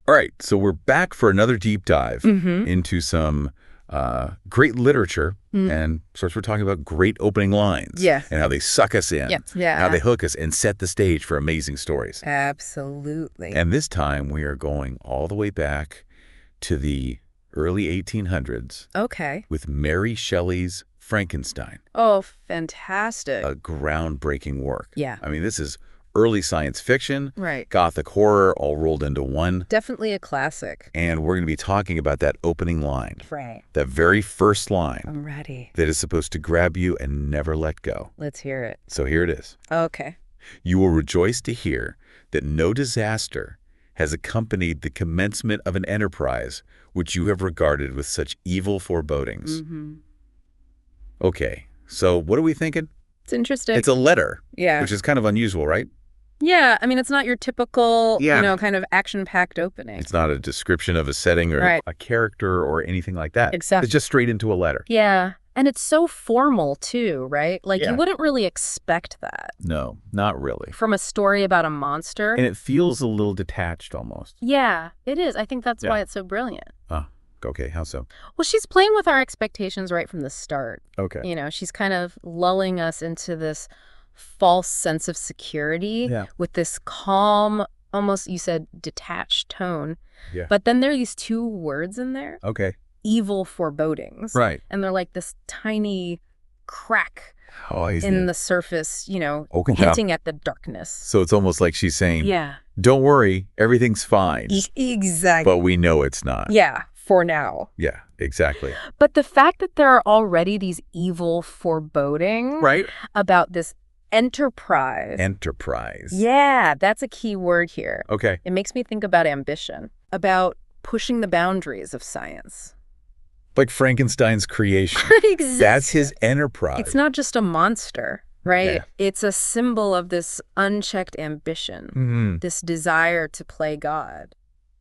All right, so we're back for another deep dive Mm-hmm. into some great literature, Mm. and of course we're talking about great opening lines Yeah. and how they suck us in, Yeah. how they Yeah. hook us and set the stage for amazing stories. Absolutely. And this time we are going all the way back to the early 1800s Okay. with Mary Shelley's Frankenstein, Oh, fantastic. a groundbreaking work. Yeah. I mean, this is early science fiction, Right. gothic horror all rolled into one. Definitely a classic. And we're going to be talking about that opening line, Right. that very first line I'm ready. that is supposed to grab you and never let go. Let's hear it. So here it is. Okay. You will rejoice to hear that no disaster has accompanied the commencement of an enterprise which you have regarded with such evil forebodings. Mm-hmm. Okay, so what are we thinking? It's interesting. It's a letter, Yeah. which is kind of unusual, right? Yeah. I mean, it's not your typical, Yeah. kind of action-packed opening. It's not a description of a setting or Right. a character or anything like that. Exactly. It's just straight into a letter. Yeah. And it's so formal, too, right? Like, Yeah. you wouldn't really expect that No, not really. from a story about a monster. And it feels a little detached almost. Yeah, it is. I think that's Yeah. why it's so brilliant. Okay, how so? Well, she's playing with our expectations right from the start. Okay. She's kind of lulling us into this false sense of security Yeah. with this calm, almost, you said, detached tone. Yeah. But then there are these two words in there, Okay. evil forebodings. Right. And they're like this tiny crack Oh, in the surface, Okay. hinting at the darkness. So it's almost like she's saying, Yeah. don't worry, everything's fine. Exactly. But we know it's not. Yeah, for now. Yeah, exactly. But the fact that there are already these evil forebodings Right? about this enterprise. Enterprise. Yeah, that's a key word here. Okay. It makes me think about ambition, about pushing the boundaries of science. Like Frankenstein's creation. Exactly. That's his enterprise. It's not just a monster, right? Yeah. It's a symbol of this unchecked ambition, Mhm. this desire to play God.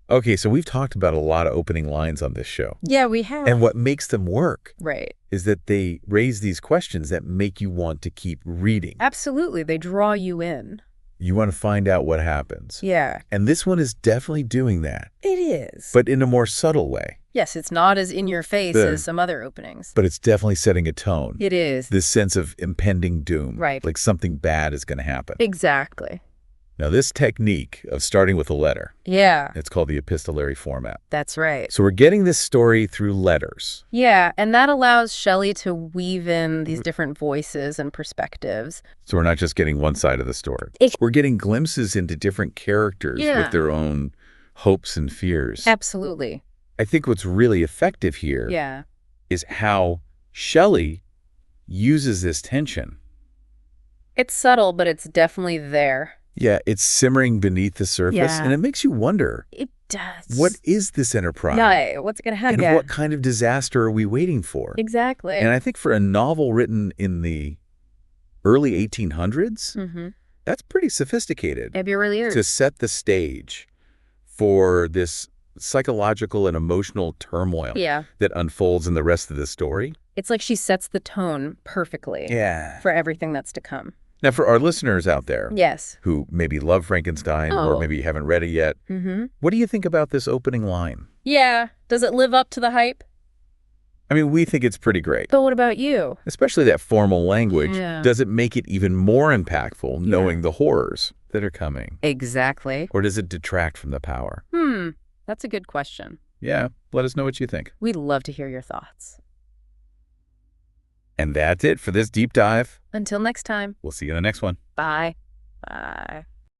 Okay, so we've talked about a lot of opening lines on this show. Yeah, we have. And what makes them work Right. is that they raise these questions that make you want to keep reading. Absolutely. They draw you in. You want to find out what happens. Yeah. And this one is definitely doing that, It is. but in a more subtle way. Yes, it's not as in your face Yeah. as some other openings. But it's definitely setting a tone. It is. This sense of impending doom. Right. Like something bad is going to happen. Exactly. Now, this technique of starting with a letter, Yeah, it's called the epistolary format. that's right. So we're getting this story through letters. Yeah, and that allows Shelley to weave in these different voices and perspectives. So we're not just getting one side of the story. We're getting glimpses into different characters Yeah. with their own hopes and fears. Absolutely. I think what's really effective here Yeah. is how Shelley uses this tension. It's subtle, but it's definitely there. Yeah, it's simmering beneath the surface, Yeah. and it makes you wonder, It does. what is this enterprise? Yeah, what's going to happen? And what kind of disaster are we waiting for? Exactly. And I think for a novel written in the early 1800s, Mm-hmm. that's pretty sophisticated It really is. to set the stage for this psychological and emotional turmoil Yeah. that unfolds in the rest of the story. It's like she sets the tone perfectly Yeah. for everything that's to come. Now, for our listeners out there Yes. who maybe love Frankenstein Oh. or maybe haven't read it yet, Mm-hmm. what do you think about this opening line? Yeah. Does it live up to the hype? I mean, we think it's pretty great, But what about you? especially that formal language. Yeah. Does it make it even more impactful knowing the horrors that are coming? Exactly. Or does it detract from the power? That's a good question. Yeah, let us know what you think. We'd love to hear your thoughts. And that's it for this deep dive. Until next time. We'll see you in the next one. Bye. Bye.